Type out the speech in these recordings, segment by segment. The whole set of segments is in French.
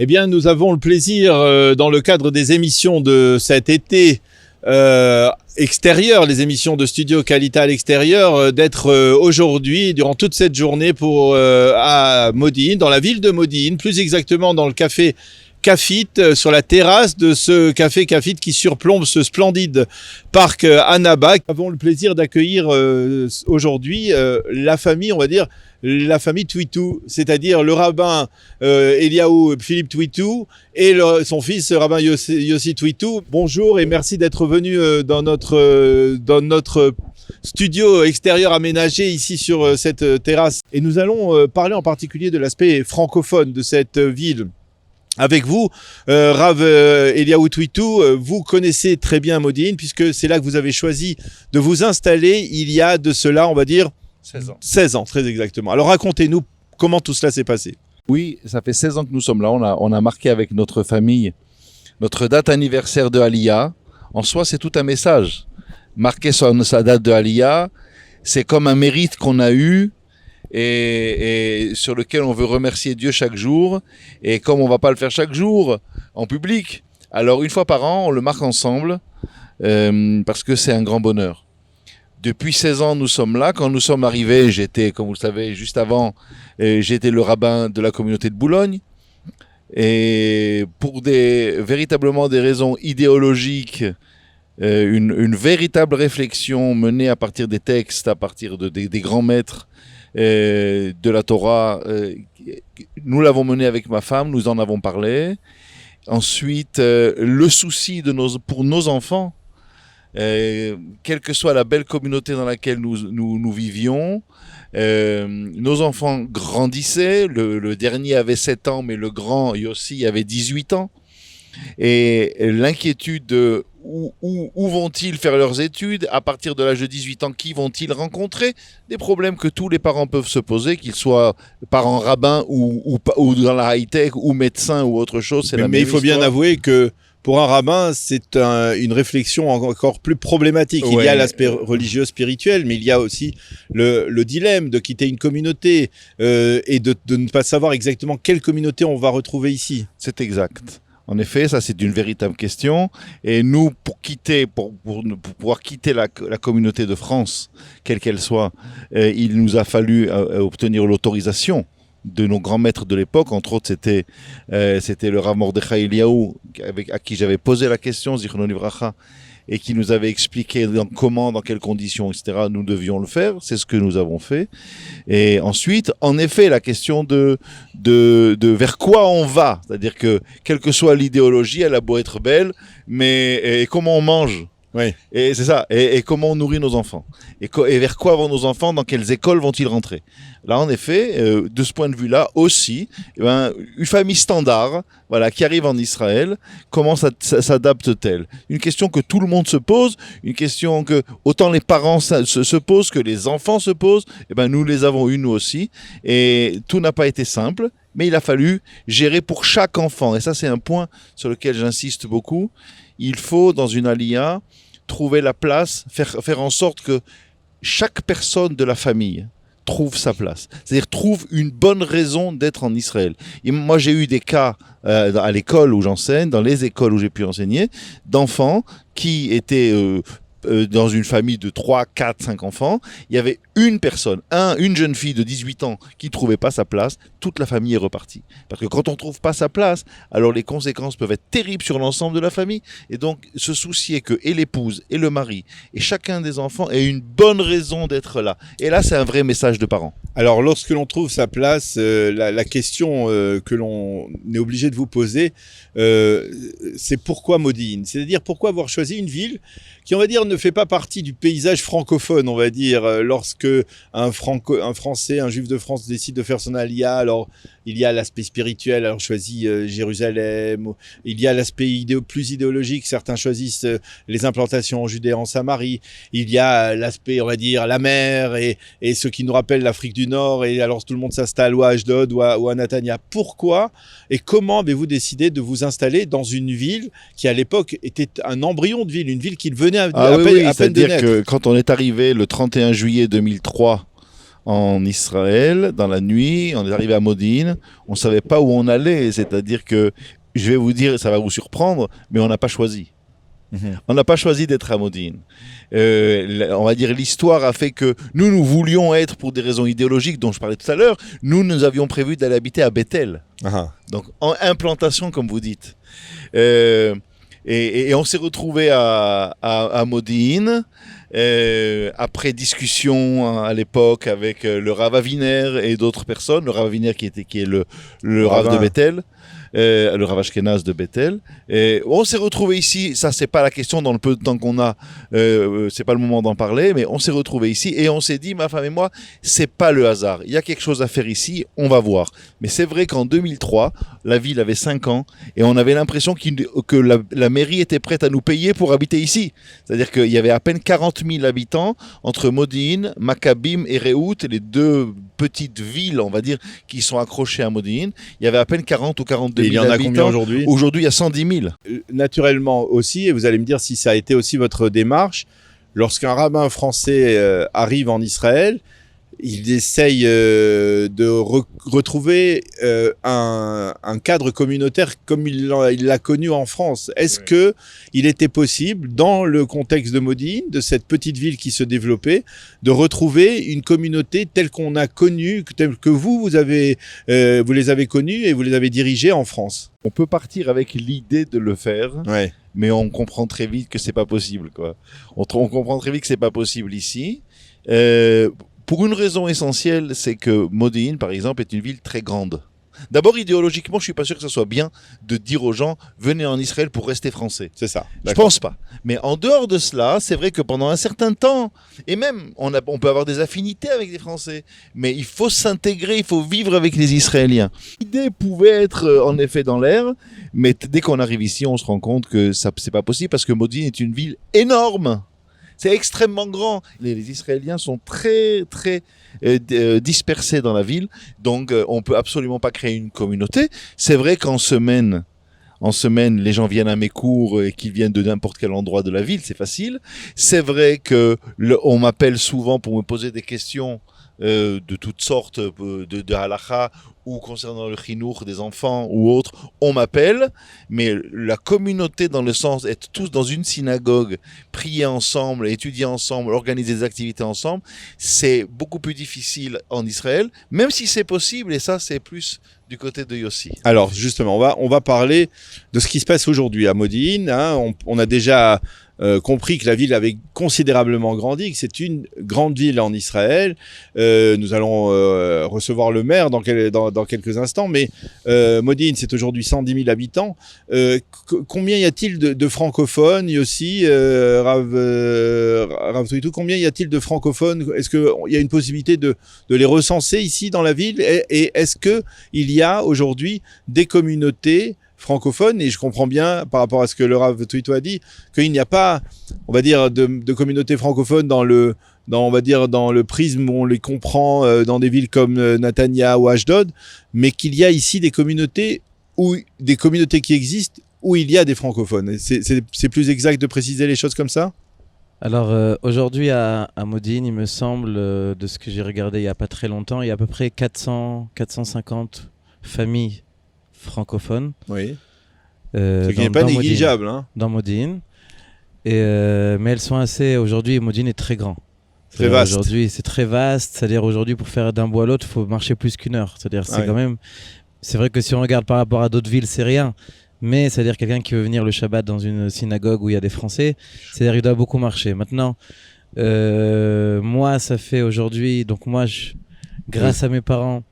Eh bien, nous avons le plaisir, dans le cadre des émissions de cet été extérieur, les émissions de Studio Qualité à l'extérieur, d'être aujourd'hui, durant toute cette journée, à Modine, dans la ville de Modine, plus exactement dans le café Cafit, sur la terrasse de ce café Cafit qui surplombe ce splendide parc Annaba. Nous avons le plaisir d'accueillir aujourd'hui la famille, on va dire, la famille Twitou, c'est-à-dire le rabbin Eliaou Philippe Twitou et son fils rabbin Yossi Twitou. Bonjour et merci d'être venu dans notre studio extérieur aménagé ici sur cette terrasse. Et nous allons parler en particulier de l'aspect francophone de cette ville. Avec vous, Rav Eliaou Twitou, vous connaissez très bien Modine puisque c'est là que vous avez choisi de vous installer il y a de cela, on va dire, 16 ans. 16 ans, très exactement. Alors racontez-nous comment tout cela s'est passé. Oui, ça fait 16 ans que nous sommes là. On a marqué avec notre famille notre date anniversaire de Aliyah. En soi, c'est tout un message. Marquer sa date de Aliyah, c'est comme un mérite qu'on a eu et sur lequel on veut remercier Dieu chaque jour. Et comme on va pas le faire chaque jour en public, alors une fois par an, on le marque ensemble parce que c'est un grand bonheur. Depuis 16 ans, nous sommes là. Quand nous sommes arrivés, j'étais, comme vous le savez, juste avant, j'étais le rabbin de la communauté de Boulogne. Et pour véritablement des raisons idéologiques, une véritable réflexion menée à partir des textes, à partir des grands maîtres de la Torah, nous l'avons menée avec ma femme, nous en avons parlé. Ensuite, le souci pour nos enfants, quelle que soit la belle communauté dans laquelle nous vivions, nos enfants grandissaient, le dernier avait 7 ans, mais le grand Yossi avait 18 ans, et l'inquiétude de où vont-ils faire leurs études, à partir de l'âge de 18 ans, qui vont-ils rencontrer, des problèmes que tous les parents peuvent se poser, qu'ils soient parents rabbins ou dans la high-tech, ou médecins ou autre chose, Mais il faut bien avouer que pour un rabbin, c'est une réflexion encore plus problématique. Ouais. Il y a l'aspect religieux, spirituel, mais il y a aussi le dilemme de quitter une communauté et de ne pas savoir exactement quelle communauté on va retrouver ici. C'est exact. En effet, ça c'est une véritable question. Et nous, pour pouvoir quitter la communauté de France, quelle qu'elle soit, il nous a fallu obtenir l'autorisation de nos grands maîtres de l'époque. Entre autres, c'était le Rav Mordechai Eliaou, à qui j'avais posé la question, Zichrono Livracha, et qui nous avait expliqué dans quelles conditions, etc., nous devions le faire. C'est ce que nous avons fait. Et ensuite, en effet, la question de vers quoi on va. C'est-à-dire que, quelle que soit l'idéologie, elle a beau être belle, mais et comment on mange. Oui. Et c'est ça. Et comment on nourrit nos enfants. Et vers quoi vont nos enfants, dans quelles écoles vont-ils rentrer. Là, en effet, de ce point de vue-là aussi, une famille standard, voilà, qui arrive en Israël, comment s'adapte-t-elle? Une question que tout le monde se pose, une question que autant les parents se posent que les enfants se posent. Nous les avons eu nous aussi, et tout n'a pas été simple, mais il a fallu gérer pour chaque enfant. Et ça, c'est un point sur lequel j'insiste beaucoup. Il faut, dans une aliyah, trouver la place, faire en sorte que chaque personne de la famille trouve sa place. C'est-à-dire trouve une bonne raison d'être en Israël. Et moi, j'ai eu des cas à l'école où j'enseigne, dans les écoles où j'ai pu enseigner, d'enfants qui étaient dans une famille de 3, 4, 5 enfants. Il y avait une personne, une jeune fille de 18 ans qui ne trouvait pas sa place, toute la famille est repartie. Parce que quand on ne trouve pas sa place, alors les conséquences peuvent être terribles sur l'ensemble de la famille. Et donc, se soucier que et l'épouse, et le mari, et chacun des enfants ait une bonne raison d'être là. Et là, c'est un vrai message de parents. Alors, lorsque l'on trouve sa place, la question que l'on est obligé de vous poser, c'est pourquoi Modine? C'est-à-dire, pourquoi avoir choisi une ville qui, on va dire, ne fait pas partie du paysage francophone, on va dire, lorsque un Français, un Juif de France décide de faire son aliyah, alors il y a l'aspect spirituel, alors choisit Jérusalem, il y a l'aspect plus idéologique, certains choisissent les implantations en Judée, en Samarie, il y a l'aspect, on va dire, la mer, et ce qui nous rappelle l'Afrique du Nord, et alors tout le monde s'installe ou à Ashdod ou à Natania. Pourquoi et comment avez-vous décidé de vous installer dans une ville qui à l'époque était un embryon de ville, une ville qui venait à peine de naître? C'est-à-dire que quand on est arrivé le 31 juillet 2003 en Israël, dans la nuit, on est arrivé à Modine, on ne savait pas où on allait, c'est-à-dire que, je vais vous dire, ça va vous surprendre, mais on n'a pas choisi. On n'a pas choisi d'être à Modine. On va dire l'histoire a fait que nous voulions être, pour des raisons idéologiques dont je parlais tout à l'heure, nous avions prévu d'aller habiter à Bethel. Donc en implantation, comme vous dites. Et on s'est retrouvé à Modine. Après discussion à l'époque avec le Rav Aviner et d'autres personnes, le Rav Aviner qui est le Rav de Bethel, le Rav Ashkenaz de Bethel. Et on s'est retrouvé ici. Ça, c'est pas la question dans le peu de temps qu'on a. C'est pas le moment d'en parler, mais on s'est retrouvé ici et on s'est dit, ma femme et moi, c'est pas le hasard. Il y a quelque chose à faire ici. On va voir. Mais c'est vrai qu'en 2003, la ville avait 5 ans et on avait l'impression que la mairie était prête à nous payer pour habiter ici. C'est-à-dire qu'il y avait à peine 40 000 habitants entre Modine, Maccabim et Rehout, les 2 petites villes, on va dire, qui sont accrochées à Modine. Il y avait à peine 40 ou 42 000 habitants. Il y en a combien aujourd'hui ? Aujourd'hui, il y a 110 000. Naturellement aussi, et vous allez me dire si ça a été aussi votre démarche, lorsqu'un rabbin français arrive en Israël, il essaye de retrouver un cadre communautaire comme il l'a connu en France. Est-ce que il était possible, dans le contexte de Modine, de cette petite ville qui se développait, de retrouver une communauté telle qu'on a connue, telle que vous les avez connus et vous les avez dirigés en France? On peut partir avec l'idée de le faire, mais on comprend très vite que c'est pas possible, quoi. On comprend très vite que c'est pas possible ici. Pour une raison essentielle, c'est que Modine, par exemple, est une ville très grande. D'abord, idéologiquement, je suis pas sûr que ce soit bien de dire aux gens « venez en Israël pour rester français ». C'est ça. Je pense pas. Mais en dehors de cela, c'est vrai que pendant un certain temps, et même on peut avoir des affinités avec les Français, mais il faut s'intégrer, il faut vivre avec les Israéliens. L'idée pouvait être en effet dans l'air, mais dès qu'on arrive ici, on se rend compte que ça c'est pas possible parce que Modine est une ville énorme. C'est extrêmement grand. Les Israéliens sont très, très dispersés dans la ville. Donc, on peut absolument pas créer une communauté. C'est vrai qu'en semaine, les gens viennent à mes cours et qu'ils viennent de n'importe quel endroit de la ville. C'est facile. C'est vrai que on m'appelle souvent pour me poser des questions de toutes sortes, de halakha ou concernant le chinour des enfants ou autres, on m'appelle, mais la communauté dans le sens être tous dans une synagogue, prier ensemble, étudier ensemble, organiser des activités ensemble, c'est beaucoup plus difficile en Israël, même si c'est possible, et ça c'est plus du côté de Yossi. Alors justement, on va parler de ce qui se passe aujourd'hui à Modine. On a déjà compris que la ville avait considérablement grandi, que c'est une grande ville en Israël. Nous allons recevoir le maire dans quelques instants, mais Modine, c'est aujourd'hui 110 000 habitants. Combien y a-t-il de francophones, Yossi, Rav Touitou, combien y a-t-il de francophones? Est-ce qu'il y a une possibilité de les recenser ici dans la ville? Et est-ce qu'il y a aujourd'hui des communautés francophones, et je comprends bien par rapport à ce que le Rav Touitou a dit, qu'il n'y a pas, on va dire, de communauté francophone dans le prisme où on les comprend dans des villes comme Netanya ou Ashdod, mais qu'il y a ici des communautés qui existent où il y a des francophones. C'est plus exact de préciser les choses comme ça? Alors aujourd'hui à Modine, il me semble, de ce que j'ai regardé il n'y a pas très longtemps, il y a à peu près 450 familles francophones. Oui. Ce qui n'est pas négligeable. Dans Modine. Mais elles sont assez... Aujourd'hui, Modine est très grand. Très vaste. Aujourd'hui, c'est très vaste. C'est-à-dire aujourd'hui, pour faire d'un bout à l'autre, il faut marcher plus qu'1 heure. C'est-à-dire c'est quand même... C'est vrai que si on regarde par rapport à d'autres villes, c'est rien. Mais c'est-à-dire quelqu'un qui veut venir le Shabbat dans une synagogue où il y a des Français, c'est-à-dire il doit beaucoup marcher. Maintenant, moi, ça fait aujourd'hui... Donc moi, grâce à mes parents,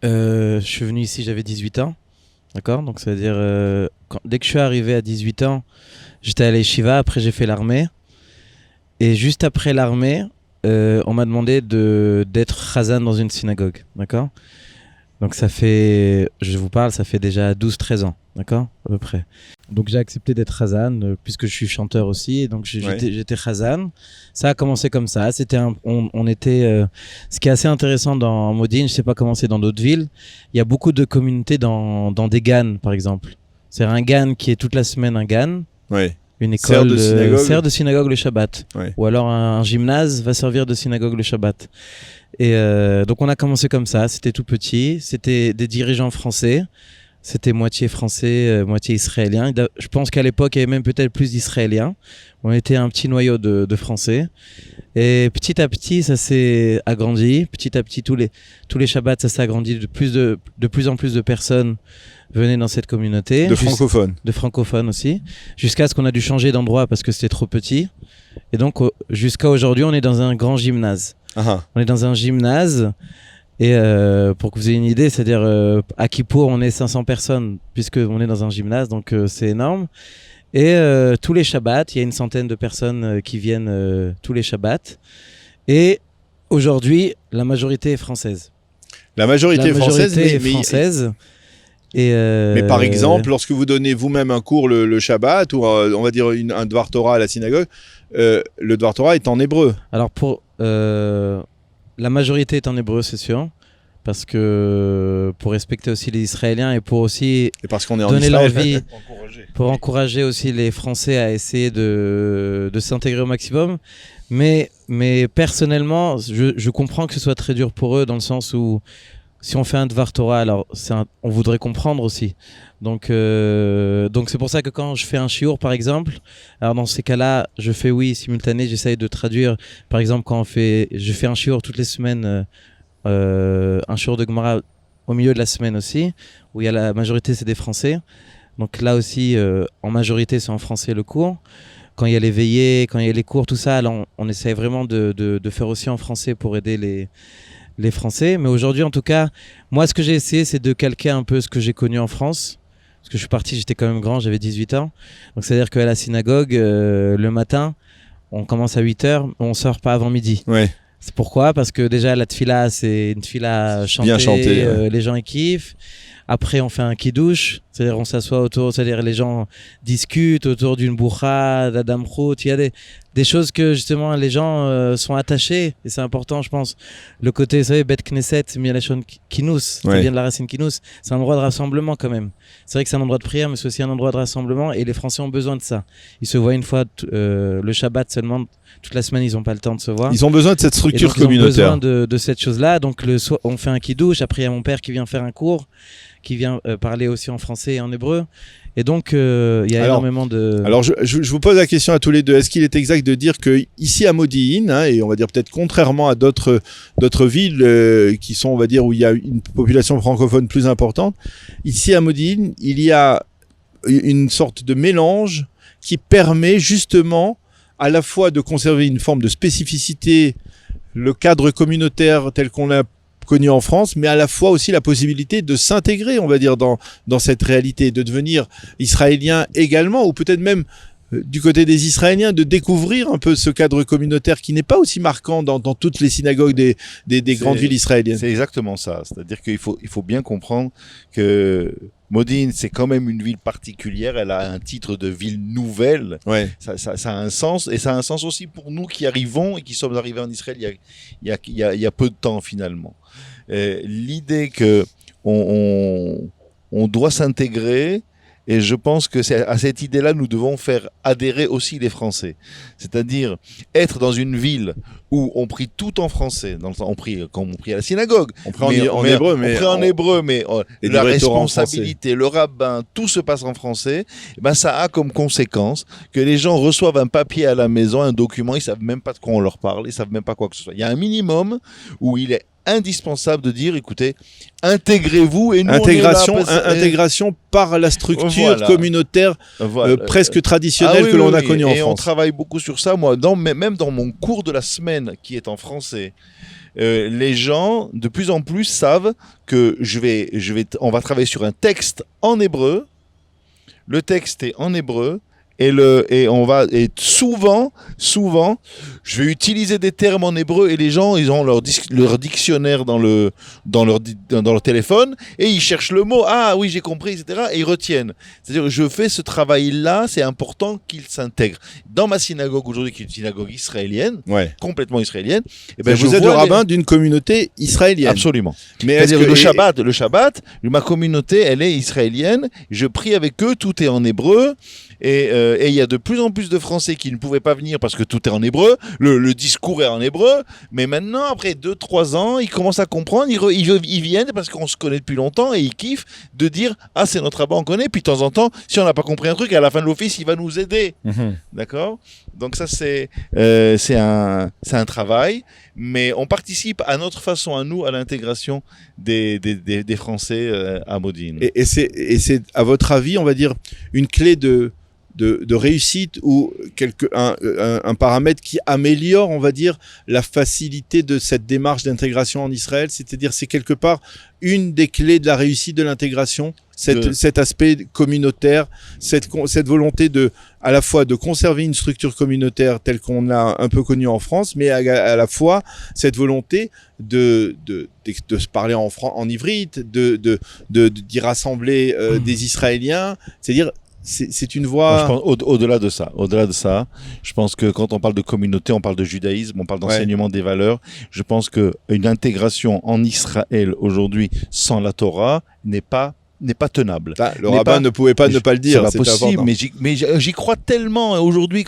je suis venu ici, j'avais 18 ans. D'accord? Donc, ça veut dire, dès que je suis arrivé à 18 ans, j'étais à l'Yeshiva, après j'ai fait l'armée. Et juste après l'armée, on m'a demandé d'être chazan dans une synagogue. D'accord? Donc, ça fait déjà 12-13 ans. D'accord? À peu près. Donc, j'ai accepté d'être chazan, puisque je suis chanteur aussi. Et donc, j'étais chazan. Ça a commencé comme ça. On était... ce qui est assez intéressant dans Modine, je ne sais pas comment c'est dans d'autres villes, il y a beaucoup de communautés dans des GAN, par exemple. C'est un GAN qui est toute la semaine un GAN. Oui. une Sert école de synagogue. sert de synagogue le Shabbat. Ouais. Ou alors un gymnase va servir de synagogue le Shabbat. Et donc on a commencé comme ça, c'était tout petit, c'était des dirigeants français, c'était moitié français, moitié israélien. Je pense qu'à l'époque il y avait même peut-être plus d'Israéliens. On était un petit noyau de Français. Et petit à petit ça s'est agrandi, petit à petit tous les Shabbats ça s'est agrandi, de plus en plus de personnes venaient dans cette communauté. De francophones. De francophones aussi, jusqu'à ce qu'on a dû changer d'endroit parce que c'était trop petit. Et donc jusqu'à aujourd'hui on est dans un grand gymnase. Ah, On est dans un gymnase et pour que vous ayez une idée, c'est-à-dire à Kippour on est 500 personnes puisque on est dans un gymnase, donc c'est énorme. Et tous les Shabbats, il y a une centaine de personnes qui viennent tous les Shabbats. Et aujourd'hui, la majorité est française. la majorité est française, est mais française. Et mais par exemple, lorsque vous donnez vous-même un cours le Shabbat, ou on va dire un Dvar Torah à la synagogue, le Dvar Torah est en hébreu. alors pour la majorité est en hébreu, c'est sûr, parce que pour respecter aussi les Israéliens et pour aussi Et parce qu'on est en donner Israël. l'envie, pour encourager aussi les Français à essayer de s'intégrer au maximum. Mais personnellement, je comprends que ce soit très dur pour eux dans le sens où si on fait un Dvar Torah, alors on voudrait comprendre aussi. Donc c'est pour ça que quand je fais un shiur par exemple, alors dans ces cas-là, je fais simultané, j'essaye de traduire. Par exemple, je fais un shiur toutes les semaines, un shiur de Gemara au milieu de la semaine aussi, où il y a la majorité c'est des Français. Donc là aussi, en majorité c'est en français le cours. Quand il y a les veillées, quand il y a les cours, tout ça, alors on essaye vraiment de faire aussi en français pour aider les Français. Mais aujourd'hui, en tout cas, moi, ce que j'ai essayé, c'est de calquer un peu ce que j'ai connu en France. Parce que je suis parti, j'étais quand même grand, j'avais 18 ans. Donc, c'est-à-dire qu'à la synagogue, le matin, on commence à 8h, on sort pas avant midi. Ouais. C'est pourquoi ? Parce que déjà, la tfila, c'est une tfila chantée. Bien chantée, ouais. Les gens, ils kiffent. Après, on fait un kiddush, c'est-à-dire on s'assoit autour, c'est-à-dire les gens discutent autour d'une bourra, d'adamrout. Il y a des choses que justement les gens sont attachés et c'est important, je pense. Le côté, vous savez, Bet Knesset, Mialachon Kinous, ça vient de la racine Kinous, c'est un endroit de rassemblement quand même. C'est vrai que c'est un endroit de prière, mais c'est aussi un endroit de rassemblement et les Français ont besoin de ça. Ils se voient une fois le Shabbat seulement. Toute la semaine, ils n'ont pas le temps de se voir. Ils ont besoin de cette structure donc, communautaire. Ils ont besoin de cette chose-là. Donc, on fait un kiddush. Après, il y a mon père qui vient faire un cours, qui vient parler aussi en français et en hébreu. Et donc, il y a énormément de... Alors, je vous pose la question à tous les deux. Est-ce qu'il est exact de dire que ici à Modi'in, et on va dire peut-être contrairement à d'autres villes qui sont, on va dire, où il y a une population francophone plus importante, ici à Modi'in, il y a une sorte de mélange qui permet justement à la fois de conserver une forme de spécificité, le cadre communautaire tel qu'on l'a connu en France, mais à la fois aussi la possibilité de s'intégrer, on va dire, dans cette réalité, de devenir israélien également, ou peut-être même du côté des Israéliens, de découvrir un peu ce cadre communautaire qui n'est pas aussi marquant dans toutes les synagogues des grandes villes israéliennes. C'est exactement ça. C'est-à-dire qu'il faut bien comprendre que Modi'in, c'est quand même une ville particulière. Elle a un titre de ville nouvelle. Ouais. Ça a un sens. Et ça a un sens aussi pour nous qui arrivons et qui sommes arrivés en Israël il y a peu de temps finalement. L'idée que on doit s'intégrer, et je pense que c'est à cette idée-là nous devons faire adhérer aussi les Français. C'est-à-dire être dans une ville où on prie tout en français, on prie à la synagogue, on prie en hébreu, mais la responsabilité, le rabbin, tout se passe en français. Ben ça a comme conséquence que les gens reçoivent un papier à la maison, un document, ils savent même pas de quoi on leur parle, ils savent même pas quoi que ce soit. Il y a un minimum où il est indispensable de dire, écoutez, intégrez-vous et nous intégration par la structure communautaire presque traditionnelle que l'on a connue en France. Et on travaille beaucoup sur ça. Moi, même dans mon cours de la semaine qui est en français, les gens de plus en plus savent que on va travailler sur un texte en hébreu. Le texte est en hébreu. Et souvent, je vais utiliser des termes en hébreu et les gens, ils ont leur dictionnaire dans leur téléphone et ils cherchent le mot. Ah oui, j'ai compris, etc. Et ils retiennent. C'est-à-dire, je fais ce travail-là, c'est important qu'ils s'intègrent. Dans ma synagogue aujourd'hui, qui est une synagogue israélienne, complètement israélienne, et ben vous êtes le rabbin d'une communauté israélienne. Absolument. Mais c'est-à-dire le Shabbat, ma communauté, elle est israélienne. Je prie avec eux, tout est en hébreu. Et il y a de plus en plus de Français qui ne pouvaient pas venir parce que tout est en hébreu, le discours est en hébreu, mais maintenant, après 2-3 ans, ils commencent à comprendre, ils viennent parce qu'on se connaît depuis longtemps et ils kiffent de dire « Ah, c'est notre rabbin, on connaît », puis de temps en temps, si on n'a pas compris un truc, à la fin de l'office, il va nous aider. D'accord ? Donc ça, c'est un travail, mais on participe à notre façon, à nous, à l'intégration des Français à Modine. Et c'est, à votre avis, on va dire, une clé de réussite ou un paramètre qui améliore, on va dire, la facilité de cette démarche d'intégration en Israël, c'est-à-dire c'est quelque part une des clés de la réussite de l'intégration, cet aspect communautaire, cette volonté à la fois de conserver une structure communautaire telle qu'on l'a un peu connue en France, mais à la fois cette volonté de se parler en ivrite, d'y rassembler des Israéliens, c'est-à-dire c'est une voie. Je pense, au-delà de ça, je pense que quand on parle de communauté, on parle de judaïsme, on parle d'enseignement des valeurs. Je pense qu'une intégration en Israël aujourd'hui sans la Torah n'est pas tenable. Le rabbin ne pouvait pas ne pas le dire. C'est pas possible, mais j'y crois tellement aujourd'hui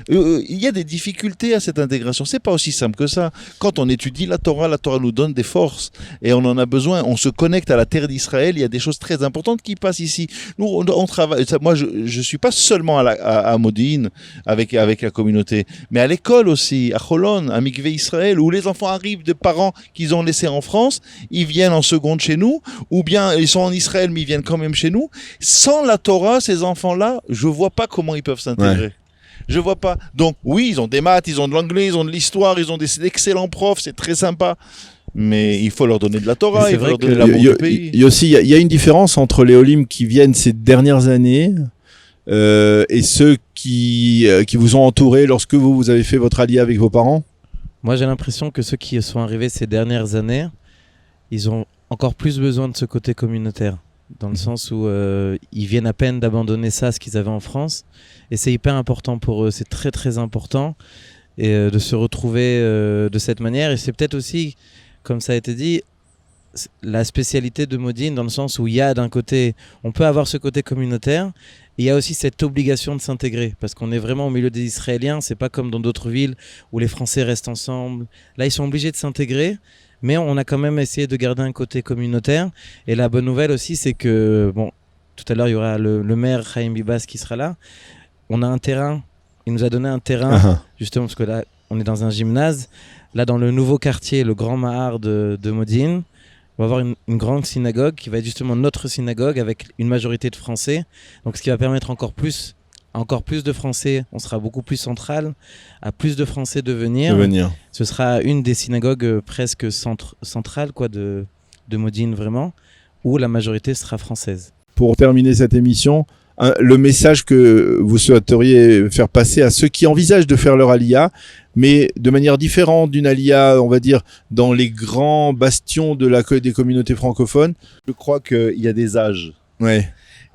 il y a des difficultés à cette intégration. C'est pas aussi simple que ça. Quand on étudie la Torah nous donne des forces et on en a besoin. On se connecte à la terre d'Israël. Il y a des choses très importantes qui passent ici. Nous, on travaille. Moi, je suis pas seulement à Modine avec la communauté, mais à l'école aussi, à Holon, à Mikvé Israël, où les enfants arrivent de parents qu'ils ont laissés en France, ils viennent en seconde chez nous, ou bien ils sont en Israël ils viennent quand même chez nous. Sans la Torah, ces enfants-là, je vois pas comment ils peuvent s'intégrer. Je vois pas. Donc oui, ils ont des maths, ils ont de l'anglais, ils ont de l'histoire, ils ont d'excellents profs, c'est très sympa. Mais il faut leur donner de la Torah, il faut leur donner l'amour du pays. Il y a une différence entre les Olim qui viennent ces dernières années et ceux qui vous ont entouré lorsque vous avez fait votre aliyah avec vos parents. Moi, j'ai l'impression que ceux qui sont arrivés ces dernières années, ils ont encore plus besoin de ce côté communautaire. Dans le sens où ils viennent à peine d'abandonner ce qu'ils avaient en France, et c'est hyper important pour eux, c'est très très important, et de se retrouver de cette manière. Et c'est peut-être aussi, comme ça a été dit, la spécialité de Modine, dans le sens où il y a d'un côté, on peut avoir ce côté communautaire, et il y a aussi cette obligation de s'intégrer, parce qu'on est vraiment au milieu des Israéliens. C'est pas comme dans d'autres villes où les Français restent ensemble. Là, ils sont obligés de s'intégrer, mais on a quand même essayé de garder un côté communautaire. Et la bonne nouvelle aussi, c'est que, tout à l'heure, il y aura le maire Chaim Bibas qui sera là. On a un terrain, il nous a donné un terrain, justement, parce que là, on est dans un gymnase. Là, dans le nouveau quartier, le Grand Mahar de Modine, on va avoir une grande synagogue qui va être justement notre synagogue avec une majorité de Français. Donc, ce qui va permettre encore plus de Français, on sera beaucoup plus central, à plus de Français de venir. Ce sera une des synagogues presque centrales de Modine, vraiment, où la majorité sera française. Pour terminer cette émission, le message que vous souhaiteriez faire passer à ceux qui envisagent de faire leur aliyah, mais de manière différente d'une aliyah, on va dire, dans les grands bastions des communautés francophones. Je crois qu'il y a des âges. Ouais.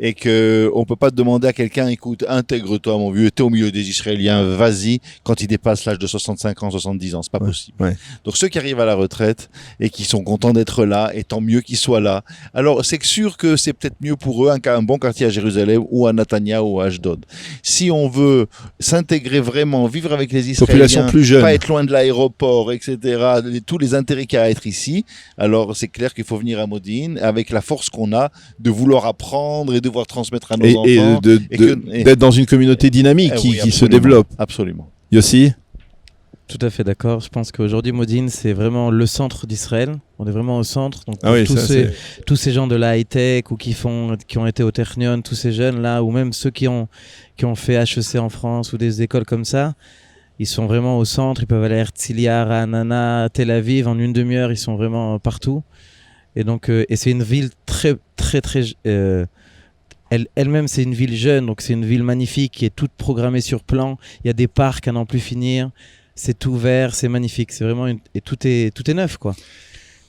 Et qu'on peut pas demander à quelqu'un, écoute, intègre-toi mon vieux, t'es au milieu des Israéliens, vas-y, quand il dépasse l'âge de 65 ans, 70 ans, c'est pas possible. Ouais. Donc ceux qui arrivent à la retraite et qui sont contents d'être là, et tant mieux qu'ils soient là, alors c'est sûr que c'est peut-être mieux pour eux un bon quartier à Jérusalem ou à Netanya ou à Ashdod. Si on veut s'intégrer vraiment, vivre avec les Israéliens, plus jeune, pas être loin de l'aéroport, etc., tous les intérêts qu'il y a à être ici, alors c'est clair qu'il faut venir à Modine avec la force qu'on a de vouloir apprendre et de devoir transmettre à nos enfants. Et d'être dans une communauté dynamique qui se développe. Absolument. Yossi ? Tout à fait d'accord. Je pense qu'aujourd'hui, Modine, c'est vraiment le centre d'Israël. On est vraiment au centre. Donc, tous ces gens de la high-tech ou qui ont été au Technion, tous ces jeunes-là, ou même ceux qui ont fait HEC en France ou des écoles comme ça, ils sont vraiment au centre. Ils peuvent aller à Herzliya, Ra'anana, Tel Aviv. En une demi-heure, ils sont vraiment partout. Et donc, et c'est une ville très, très, très... Elle-même, c'est une ville jeune, donc c'est une ville magnifique qui est toute programmée sur plan. Il y a des parcs à n'en plus finir. C'est tout vert, c'est magnifique. C'est vraiment et tout est neuf, quoi.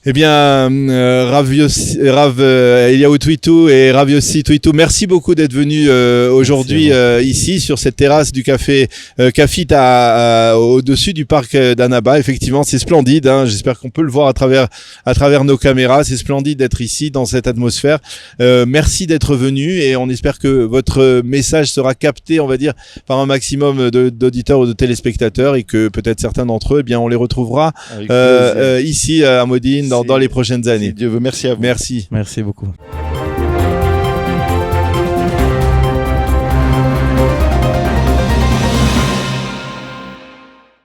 Eh bien, Rav Eliaou Twitou et Rav Yossi Twitou, merci beaucoup d'être venus aujourd'hui ici sur cette terrasse du café Kafit au-dessus du parc d'Annaba. Effectivement, c'est splendide. Hein. J'espère qu'on peut le voir à travers nos caméras. C'est splendide d'être ici dans cette atmosphère. Merci d'être venus et on espère que votre message sera capté, on va dire, par un maximum d'auditeurs ou de téléspectateurs et que peut-être certains d'entre eux, eh bien, on les retrouvera ici à Modine dans les prochaines années. Si Dieu veut, merci à vous. Merci. Merci beaucoup.